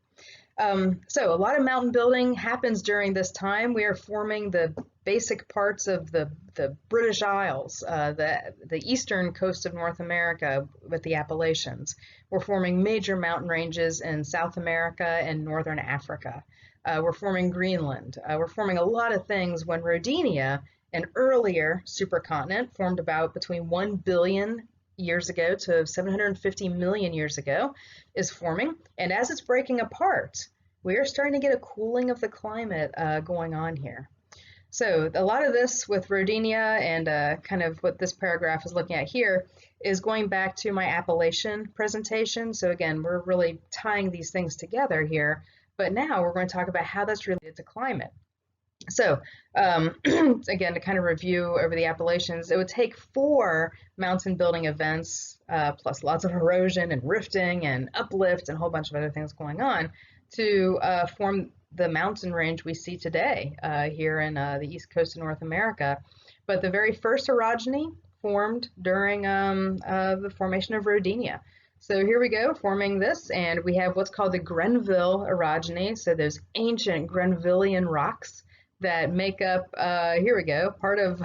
So a lot of mountain building happens during this time. We are forming the basic parts of the British Isles, the eastern coast of North America with the Appalachians. We're forming major mountain ranges in South America and Northern Africa. We're forming Greenland. We're forming a lot of things when Rodinia, an earlier supercontinent, formed about between 1 billion years ago to 750 million years ago, is forming. And as it's breaking apart, we are starting to get a cooling of the climate going on here. So a lot of this with Rodinia and kind of what this paragraph is looking at here is going back to my Appalachian presentation. So again, we're really tying these things together here, but now we're going to talk about how that's related to climate. So again, to kind of review over the Appalachians, it would take 4 mountain building events, plus lots of erosion and rifting and uplift and a whole bunch of other things going on to form the mountain range we see today here in the east coast of North America. But the very first orogeny formed during the formation of Rodinia. So here we go, forming this, and we have what's called the Grenville orogeny, so those ancient Grenvillian rocks that make up, here we go, part of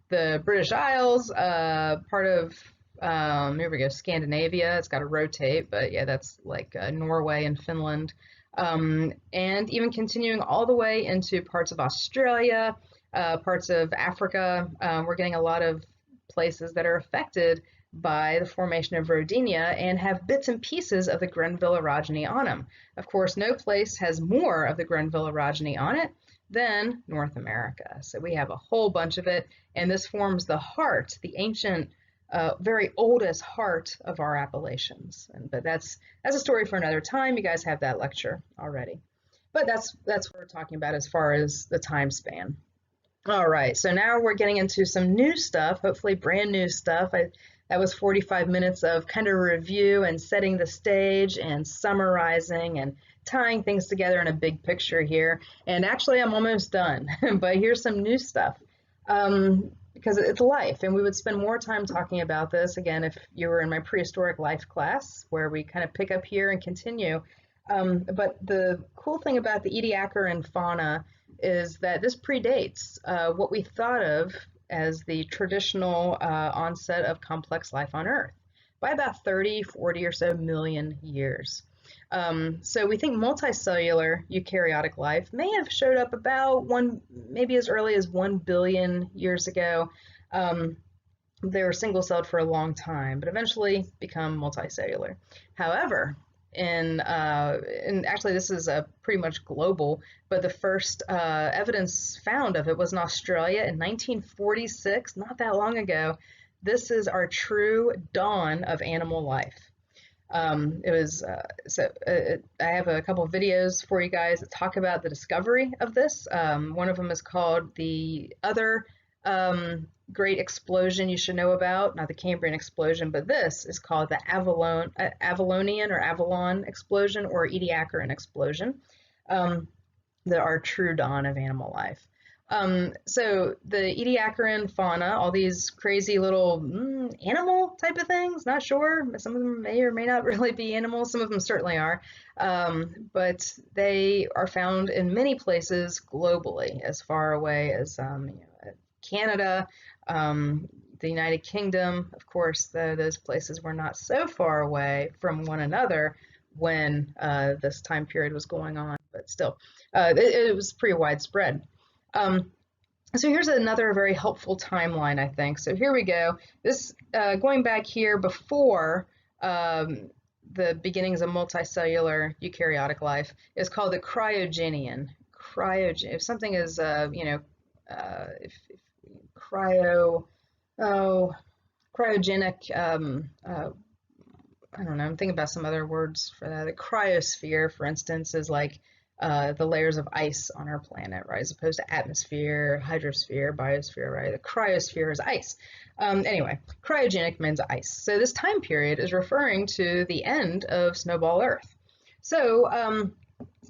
the British Isles, part of, here we go, Scandinavia. It's got to rotate, but yeah, that's like Norway and Finland. and even continuing all the way into parts of Australia, parts of Africa. We're getting a lot of places that are affected by the formation of rodinia and have bits and pieces of the Grenville orogeny on them. Of course, no place has more of the Grenville orogeny on it than North America. So we have a whole bunch of it, and this forms the heart, the ancient, very oldest heart of our Appalachians. But that's a story for another time. You guys have that lecture already. But that's what we're talking about as far as the time span. All right, so now we're getting into some new stuff, hopefully brand new stuff. That was 45 minutes of kind of review and setting the stage and summarizing and tying things together in a big picture here. And actually, I'm almost done, but here's some new stuff. Because it's life, and we would spend more time talking about this, again, if you were in my prehistoric life class, where we kind of pick up here and continue. But the cool thing about the Ediacaran fauna is that this predates what we thought of as the traditional onset of complex life on Earth by about 30, 40 or so million years. So we think multicellular eukaryotic life may have showed up about maybe as early as 1 billion years ago. They were single-celled for a long time, but eventually become multicellular. However, and actually this is pretty much global, but the first evidence found of it was in Australia in 1946, not that long ago. This is our true dawn of animal life. I have a couple of videos for you guys that talk about the discovery of this. One of them is called The Other Great Explosion You Should Know About, not the Cambrian explosion, but this is called the Avalonian or Avalon explosion or Ediacaran explosion, our true dawn of animal life. So the Ediacaran fauna, all these crazy little animal type of things, not sure. Some of them may or may not really be animals. Some of them certainly are. But they are found in many places globally, as far away as Canada, the United Kingdom. Of course, those places were not so far away from one another when this time period was going on, but still, it was pretty widespread. So here's another very helpful timeline, I think. So here we go. This going back here before the beginnings of multicellular eukaryotic life is called the cryogenian. If something is, if cryogenic, I don't know, I'm thinking about some other words for that. The cryosphere, for instance, is like the layers of ice on our planet, right? As opposed to atmosphere, hydrosphere, biosphere, right? The cryosphere is ice. Anyway, cryogenic means ice. So this time period is referring to the end of snowball Earth. So I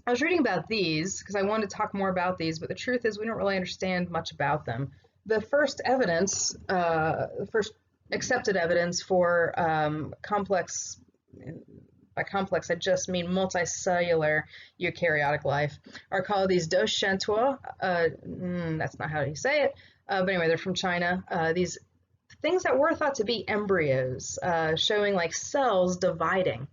was reading about these because I wanted to talk more about these, but the truth is we don't really understand much about them. The first evidence, the first accepted evidence for complex, by complex I just mean multicellular eukaryotic life, are called these Dochentois. That's not how you say it, but anyway, they're from China. These things that were thought to be embryos, showing like cells dividing.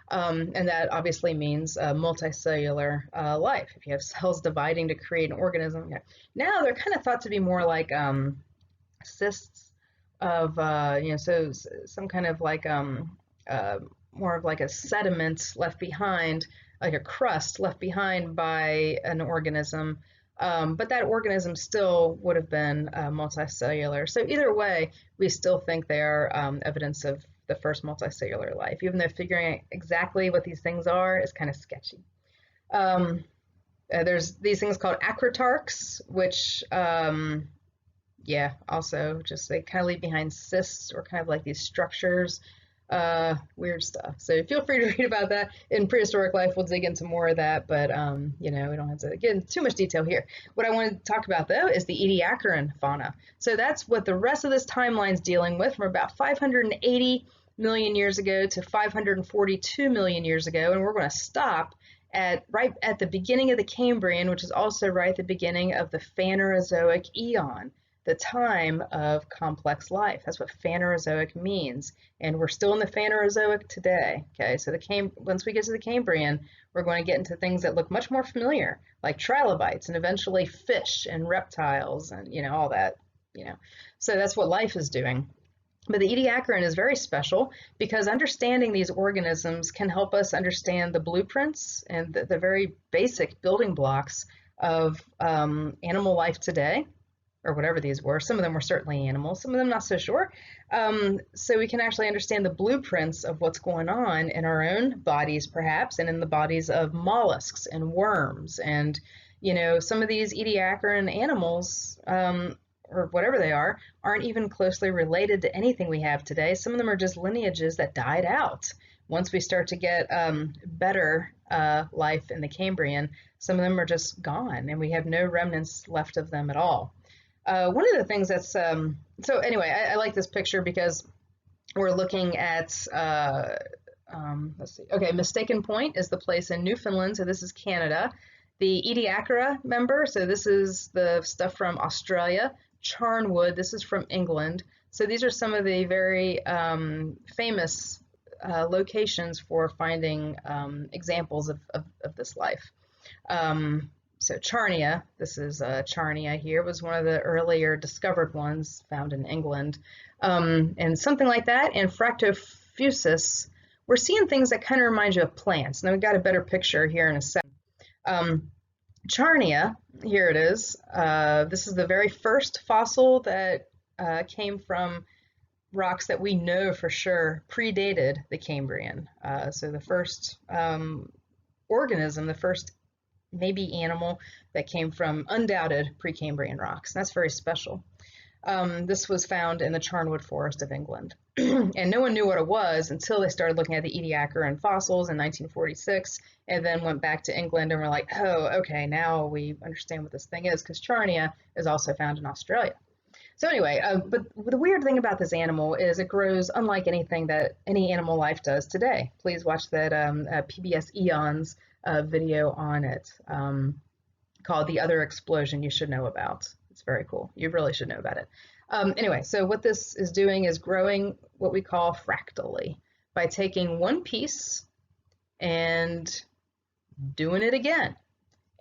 And that obviously means multicellular life. If you have cells dividing to create an organism, now they're kind of thought to be more like cysts of, so some kind of like more of like a sediment left behind, like a crust left behind by an organism. But that organism still would have been multicellular. So either way, we still think they are evidence of the first multicellular life, even though figuring out exactly what these things are is kind of sketchy. There's these things called acrotarchs, which, also just they kind of leave behind cysts or kind of like these structures, weird stuff. So feel free to read about that in Prehistoric Life. We'll dig into more of that, but we don't have to get into too much detail here. What I wanted to talk about though is the Ediacaran fauna. So that's what the rest of this timeline is dealing with, from about 580 million years ago to 542 million years ago, and we're going to stop right at the beginning of the Cambrian, which is also right at the beginning of the Phanerozoic eon. the time of complex life. That's what Phanerozoic means. And we're still in the Phanerozoic today. Okay, so once we get to the Cambrian, we're going to get into things that look much more familiar, like trilobites and eventually fish and reptiles and, all that, So that's what life is doing. But the Ediacaran is very special because understanding these organisms can help us understand the blueprints and the very basic building blocks of animal life today, or whatever these were. Some of them were certainly animals, some of them not so sure. So we can actually understand the blueprints of what's going on in our own bodies, perhaps, and in the bodies of mollusks and worms. And, some of these Ediacaran animals, or whatever they are, aren't even closely related to anything we have today. Some of them are just lineages that died out. Once we start to get better life in the Cambrian, some of them are just gone, and we have no remnants left of them at all. One of the things that's, so anyway, I like this picture because we're looking at, let's see, okay, Mistaken Point is the place in Newfoundland, so this is Canada. The Ediacara member, so this is the stuff from Australia. Charnwood, this is from England. So these are some of the very famous locations for finding examples of this life. So Charnia, this is Charnia here, was one of the earlier discovered ones found in England. And something like that, and Fractofusus, we're seeing things that kind of remind you of plants. Now we've got a better picture here in a second. Charnia, here it is. This is the very first fossil that came from rocks that we know for sure predated the Cambrian. So the first organism, the first maybe animal that came from undoubted Precambrian rocks. And that's very special. This was found in the Charnwood Forest of England. And no one knew what it was until they started looking at the Ediacaran fossils in 1946, and then went back to England and were like, oh, okay, now we understand what this thing is, because Charnia is also found in Australia. So anyway, but the weird thing about this animal is it grows unlike anything that any animal life does today. Please watch that PBS Eons video on it called The Other Explosion You Should Know About. It's very cool. You really should know about it. Anyway, so what this is doing is growing what we call fractally by taking one piece and doing it again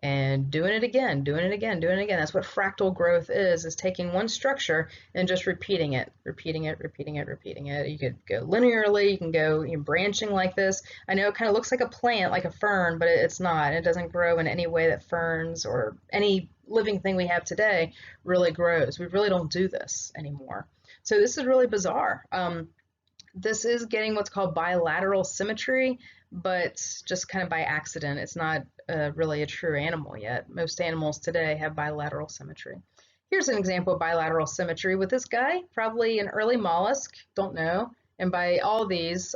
and doing it again, doing it again, doing it again. That's what fractal growth is taking one structure and just repeating it, repeating it, repeating it, repeating it. You could go linearly, you can go branching like this. I know it kind of looks like a plant, like a fern, but it's not. It doesn't grow in any way that ferns or any living thing we have today really grows. We really don't do this anymore. So this is really bizarre. This is getting what's called bilateral symmetry, but just kind of by accident. It's not really a true animal yet. Most animals today have bilateral symmetry. Here's an example of bilateral symmetry with this guy, probably an early mollusk, don't know. And by all these,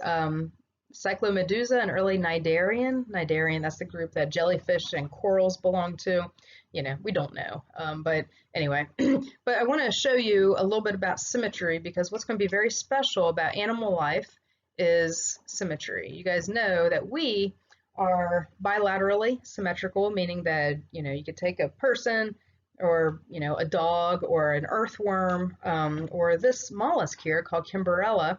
Cyclomedusa, an early cnidarian. Cnidarian, that's the group that jellyfish and corals belong to. We don't know. But anyway, but I want to show you a little bit about symmetry, because what's going to be very special about animal life is symmetry. You guys know that we are bilaterally symmetrical, meaning that, you could take a person or, a dog or an earthworm or this mollusk here called Kimberella,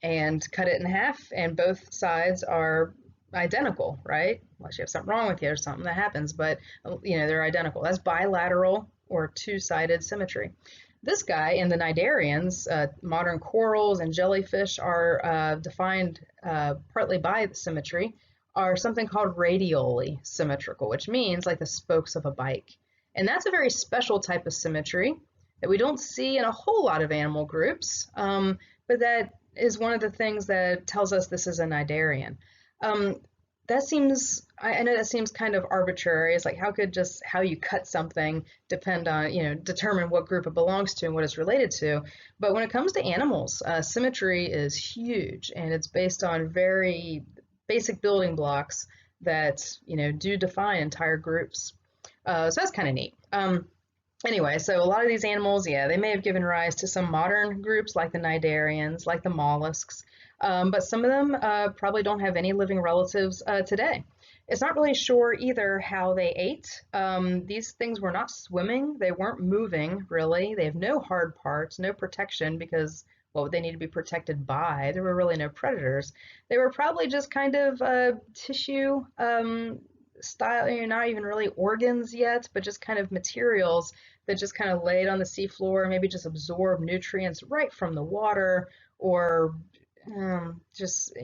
and cut it in half, and both sides are identical, right? Unless you have something wrong with you or something that happens, but they're identical. That's bilateral or two-sided symmetry. This guy and the cnidarians, modern corals and jellyfish, are defined partly by the symmetry, are something called radially symmetrical, which means like the spokes of a bike. And that's a very special type of symmetry that we don't see in a whole lot of animal groups, but that is one of the things that tells us this is a cnidarian. That seems, I know that seems kind of arbitrary. It's like, how could just how you cut something depend on, determine what group it belongs to and what it's related to. But when it comes to animals, symmetry is huge, and it's based on very basic building blocks that, do define entire groups. So that's kind of neat. Anyway, so a lot of these animals, yeah, they may have given rise to some modern groups like the cnidarians, like the mollusks, but some of them probably don't have any living relatives today. It's not really sure either how they ate. These things were not swimming. They weren't moving, really. They have no hard parts, no protection because what would they need to be protected by? There were really no predators. They were probably just kind of tissue style, not even really organs yet, but just kind of materials that just kind of laid on the seafloor, maybe just absorb nutrients right from the water, or just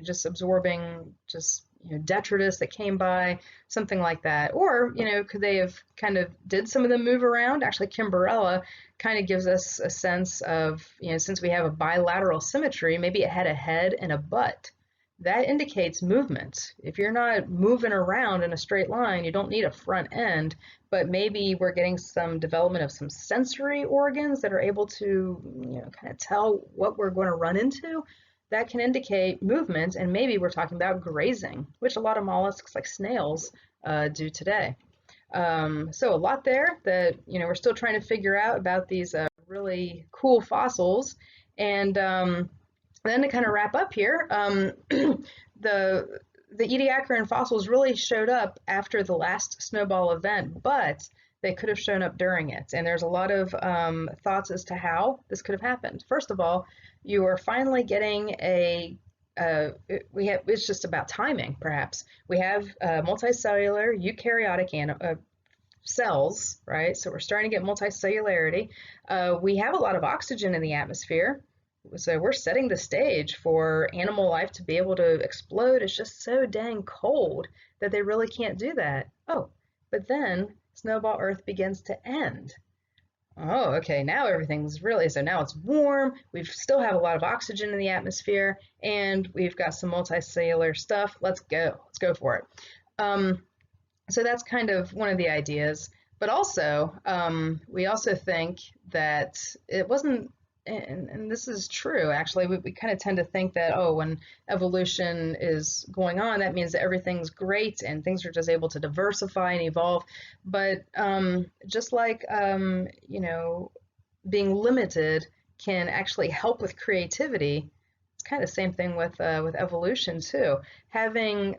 just absorbing just detritus that came by, something like that. Or could they have kind of did some of them move around? Actually, Kimberella kind of gives us a sense of since we have a bilateral symmetry, maybe it had a head and a butt. That indicates movement. If you're not moving around in a straight line, you don't need a front end, but maybe we're getting some development of some sensory organs that are able to kind of tell what we're going to run into. That can indicate movement, and maybe we're talking about grazing, which a lot of mollusks like snails do today. So a lot there that we're still trying to figure out about these really cool fossils. And then to kind of wrap up here, the Ediacaran fossils really showed up after the last snowball event, but they could have shown up during it. And there's a lot of thoughts as to how this could have happened. First of all, you are finally getting it's just about timing, perhaps. We have multicellular eukaryotic cells, right? So we're starting to get multicellularity. We have a lot of oxygen in the atmosphere. So we're setting the stage for animal life to be able to explode. It's just so dang cold that they really can't do that. Oh, but then snowball Earth begins to end. Oh, okay, now everything's really, so now it's warm, we still have a lot of oxygen in the atmosphere, and we've got some multicellular stuff. Let's go for it. So that's kind of one of the ideas. But also, we also think that it wasn't, and this is true, actually, we kind of tend to think that, oh, when evolution is going on, that means that everything's great and things are just able to diversify and evolve. But just like, being limited can actually help with creativity, it's kind of the same thing with evolution too. Having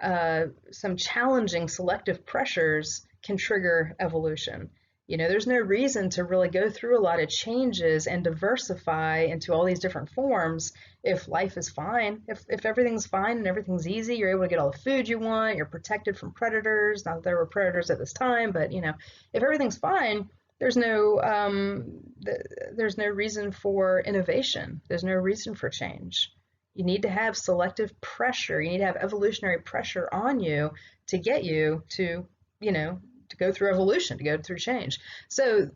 some challenging selective pressures can trigger evolution. There's no reason to really go through a lot of changes and diversify into all these different forms if life is fine. If everything's fine and everything's easy, you're able to get all the food you want, you're protected from predators. Not that there were predators at this time, but if everything's fine, there's no reason for innovation. There's no reason for change. You need to have selective pressure. You need to have evolutionary pressure on you to get you to to go through evolution, to go through change. So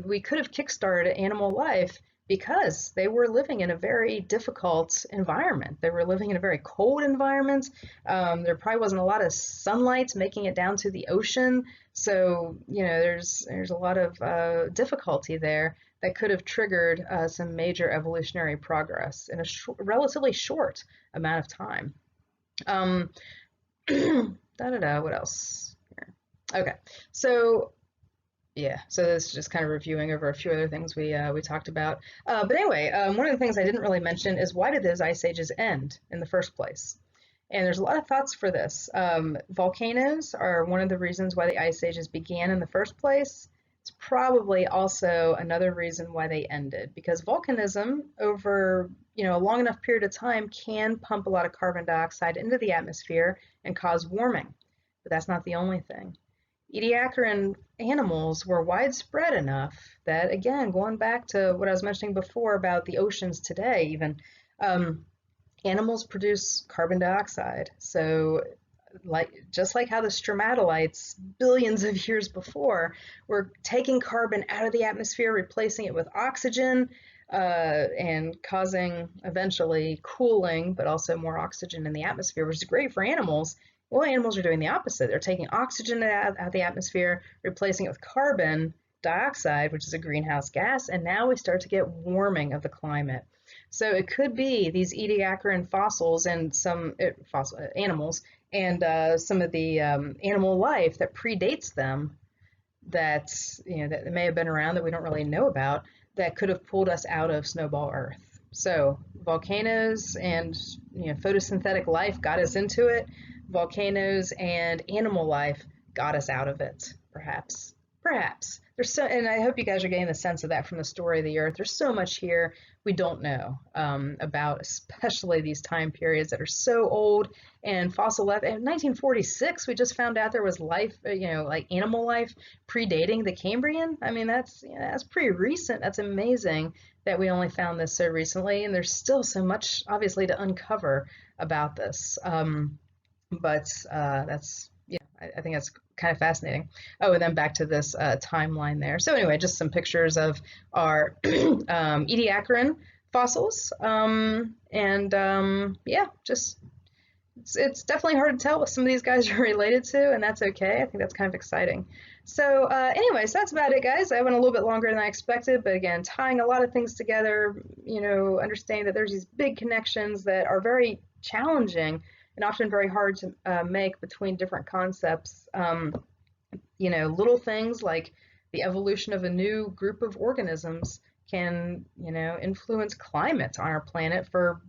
we could have kickstarted animal life because they were living in a very difficult environment. They were living in a very cold environment. There probably wasn't a lot of sunlight making it down to the ocean. So, there's a lot of difficulty there that could have triggered some major evolutionary progress in a relatively short amount of time. What else? Okay, so yeah, so this is just kind of reviewing over a few other things we talked about. But anyway, one of the things I didn't really mention is why did those ice ages end in the first place? And there's a lot of thoughts for this. Volcanoes are one of the reasons why the ice ages began in the first place. It's probably also another reason why they ended, because volcanism over a long enough period of time can pump a lot of carbon dioxide into the atmosphere and cause warming. But that's not the only thing. Ediacaran animals were widespread enough that, again, going back to what I was mentioning before about the oceans today, even, animals produce carbon dioxide. So just like how the stromatolites billions of years before were taking carbon out of the atmosphere, replacing it with oxygen, and causing eventually cooling, but also more oxygen in the atmosphere, which is great for animals. Well, animals are doing the opposite. They're taking oxygen out of the atmosphere, replacing it with carbon dioxide, which is a greenhouse gas, and now we start to get warming of the climate. So it could be these Ediacaran fossils and some animals and some of the animal life that predates them that that may have been around that we don't really know about that could have pulled us out of snowball Earth. So volcanoes and photosynthetic life got us into it, volcanoes and animal life got us out of it, perhaps. Perhaps. There's so, and I hope you guys are getting the sense of that from the story of the Earth. There's so much here we don't know about, especially these time periods that are so old. And fossil life, in 1946, we just found out there was life, like animal life predating the Cambrian. I mean, that's pretty recent. That's amazing that we only found this so recently. And there's still so much, obviously, to uncover about this. But that's, I think that's kind of fascinating. Oh, and then back to this timeline there. So anyway, just some pictures of our Ediacaran fossils. Yeah, just it's definitely hard to tell what some of these guys are related to, and that's okay. I think that's kind of exciting. So anyways, that's about it, guys. I went a little bit longer than I expected, but again, tying a lot of things together, understanding that there's these big connections that are very challenging and often very hard to make between different concepts. Little things like the evolution of a new group of organisms can, influence climate on our planet for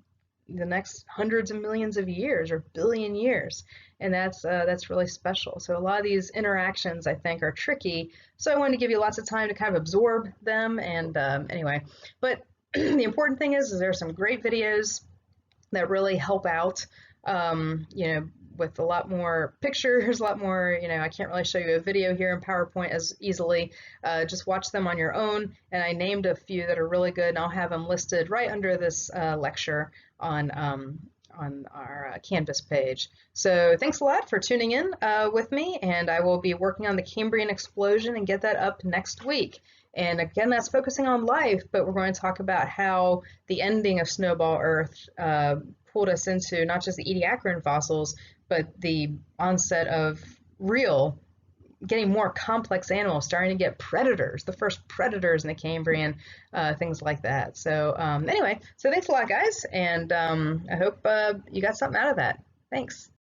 the next hundreds of millions of years or billion years, and that's really special. So a lot of these interactions, I think, are tricky. So I wanted to give you lots of time to kind of absorb them. And anyway, but the important thing is there are some great videos that really help out. With a lot more pictures, a lot more, I can't really show you a video here in PowerPoint as easily. Just watch them on your own. And I named a few that are really good, and I'll have them listed right under this lecture on our Canvas page. So thanks a lot for tuning in with me, and I will be working on the Cambrian explosion and get that up next week. And again, that's focusing on life, but we're going to talk about how the ending of Snowball Earth pulled us into not just the Ediacaran fossils, but the onset of getting more complex animals, starting to get predators, the first predators in the Cambrian, things like that. So anyway, so thanks a lot, guys, and I hope you got something out of that. Thanks.